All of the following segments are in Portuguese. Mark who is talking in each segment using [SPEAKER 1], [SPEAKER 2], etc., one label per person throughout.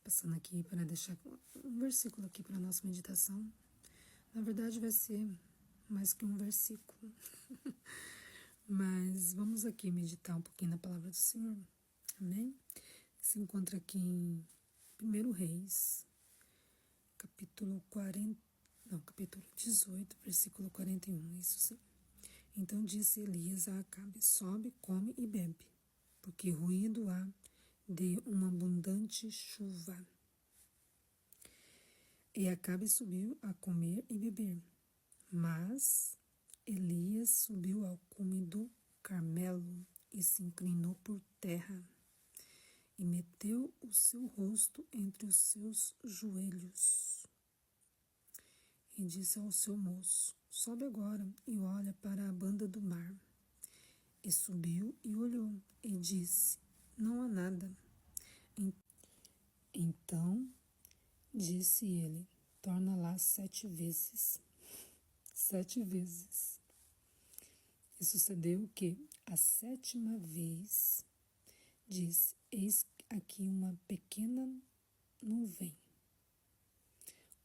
[SPEAKER 1] passando aqui para deixar um versículo aqui para a nossa meditação. Na verdade vai ser mais que um versículo. Mas vamos aqui meditar um pouquinho na palavra do Senhor. Amém? Se encontra aqui em 1 Reis, capítulo 18, versículo 41. Isso sim. Então disse Elias a Acabe: sobe, come e bebe, porque ruído há de uma abundante chuva. E Acabe subiu a comer e beber. Mas Elias subiu ao cume do Carmelo e se inclinou por terra e meteu o seu rosto entre os seus joelhos. E disse ao seu moço: sobe agora e olha para a banda do mar. E subiu e olhou e disse: não há nada. Então disse ele: torna lá 7 vezes. 7 vezes. E sucedeu que, a 7ª vez, disse: eis aqui uma pequena nuvem,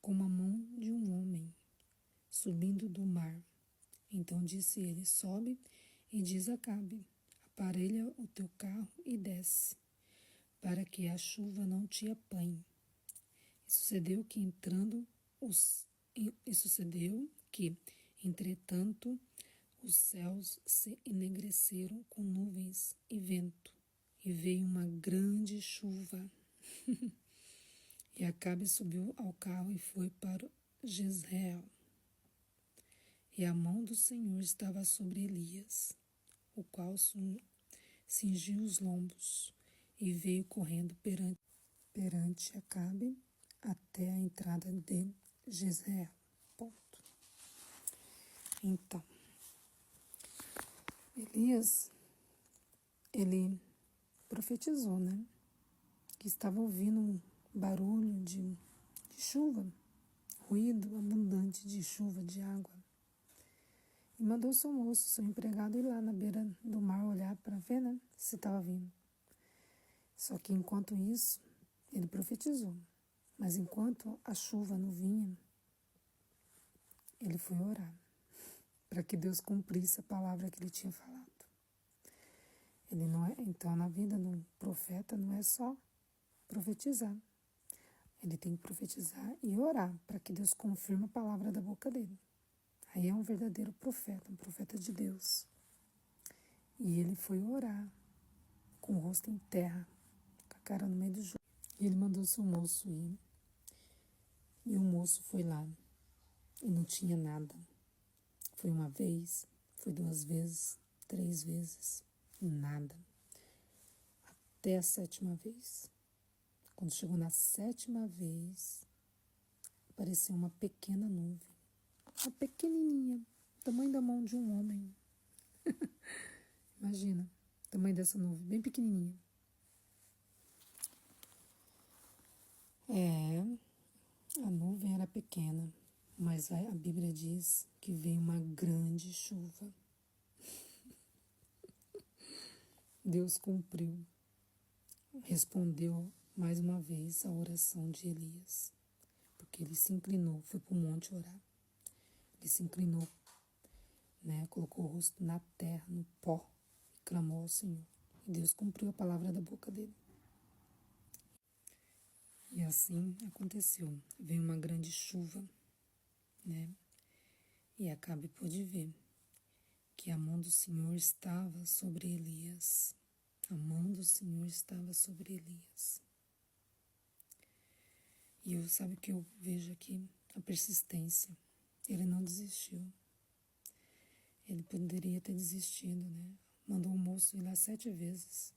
[SPEAKER 1] como a mão de um homem, subindo do mar. Então disse ele: sobe e diz a Acabe: aparelha o teu carro e desce, para que a chuva não te apanhe. E sucedeu que, entretanto, os céus se enegreceram com nuvens e vento, e veio uma grande chuva. E Acabe subiu ao carro e foi para Jezreel. E a mão do Senhor estava sobre Elias, o qual cingiu os lombos, e veio correndo perante Acabe até a entrada de Jezreel. Ponto. Então, Elias, ele profetizou, né? Que estava ouvindo um barulho de chuva, ruído abundante de chuva, de água. E mandou seu moço, seu empregado, ir lá na beira do mar olhar para ver, né? Se estava vindo. Só que enquanto isso, ele profetizou. Mas enquanto a chuva não vinha, ele foi orar para que Deus cumprisse a palavra que ele tinha falado. Ele não é, então, na vida do profeta não é só profetizar. Ele tem que profetizar e orar para que Deus confirme a palavra da boca dele. Aí é um verdadeiro profeta, um profeta de Deus. E ele foi orar com o rosto em terra, com a cara no meio do joelho. E ele mandou seu moço ir. E o moço foi lá e não tinha nada. Foi uma vez, foi 2 vezes, 3 vezes, nada. Até a 7ª vez. Quando chegou na 7ª vez, apareceu uma pequena nuvem. Uma pequenininha, tamanho da mão de um homem. Imagina, o tamanho dessa nuvem, bem pequenininha. A nuvem era pequena, mas a Bíblia diz que veio uma grande chuva. Deus cumpriu, respondeu mais uma vez a oração de Elias, porque ele se inclinou, foi para o monte orar. Ele se inclinou, né, colocou o rosto na terra, no pó, e clamou ao Senhor. E Deus cumpriu a palavra da boca dele. E assim aconteceu. Veio uma grande chuva, né? E Acabe pôde ver que a mão do Senhor estava sobre Elias. A mão do Senhor estava sobre Elias. E sabe o que eu vejo aqui? A persistência. Ele não desistiu. Ele poderia ter desistido, né? Mandou o moço ir lá 7 vezes.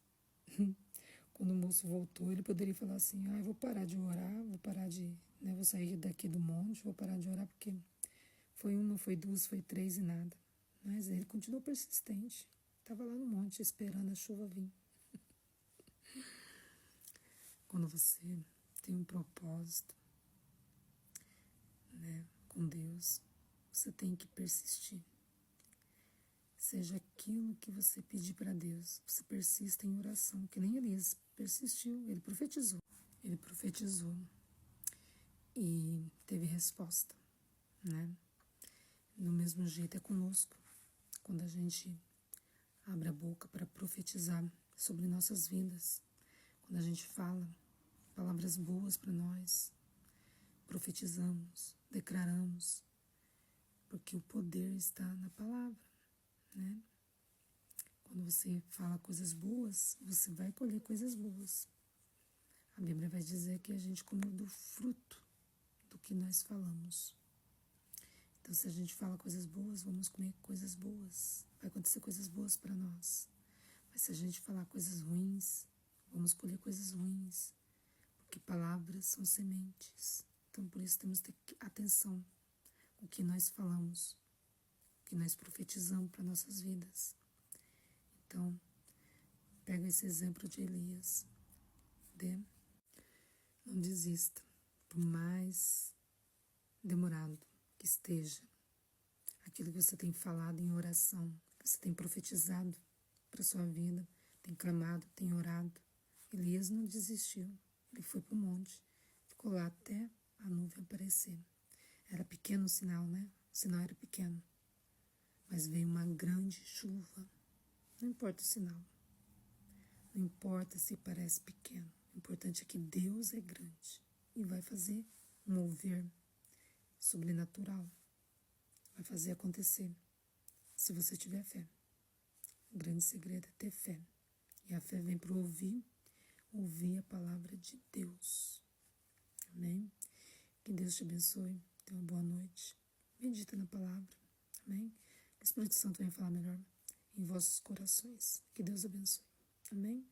[SPEAKER 1] Quando o moço voltou, ele poderia falar assim: eu vou parar de orar, vou parar de, né, vou sair daqui do monte, vou parar de orar, porque foi 1, foi 2, foi 3 e nada. Mas ele continuou persistente. Estava lá no monte esperando a chuva vir. Quando você tem um propósito, né, com Deus, você tem que persistir. seja aquilo que você pedir para Deus. Você persista em oração, que nem Elias persistiu, ele profetizou. Ele profetizou e teve resposta, né? Do mesmo jeito é conosco. Quando a gente abre a boca para profetizar sobre nossas vidas, quando a gente fala palavras boas para nós, profetizamos, declaramos, porque o poder está na palavra, né? Quando você fala coisas boas, você vai colher coisas boas. A Bíblia vai dizer que a gente come do fruto do que nós falamos. Então, se a gente fala coisas boas, vamos comer coisas boas. Vai acontecer coisas boas para nós. Mas se a gente falar coisas ruins, vamos colher coisas ruins. Porque palavras são sementes. Então, por isso temos que ter atenção com o que nós falamos, o que nós profetizamos para nossas vidas. Então, pega esse exemplo de Elias. Não desista, por mais demorado que esteja, aquilo que você tem falado em oração, que você tem profetizado para sua vida, tem clamado, tem orado. Elias não desistiu, ele foi para o monte, ficou lá até a nuvem aparecer. Era pequeno o sinal, né? O sinal era pequeno, mas veio uma grande chuva. Não importa o sinal, não importa se parece pequeno, o importante é que Deus é grande e vai fazer um mover sobrenatural. Vai fazer acontecer, se você tiver fé. O grande segredo é ter fé. E a fé vem para ouvir a palavra de Deus. Amém? Que Deus te abençoe. Tenha uma boa noite. Medita na palavra. Amém? Que o Espírito Santo venha falar melhor em vossos corações. Que Deus abençoe. Amém?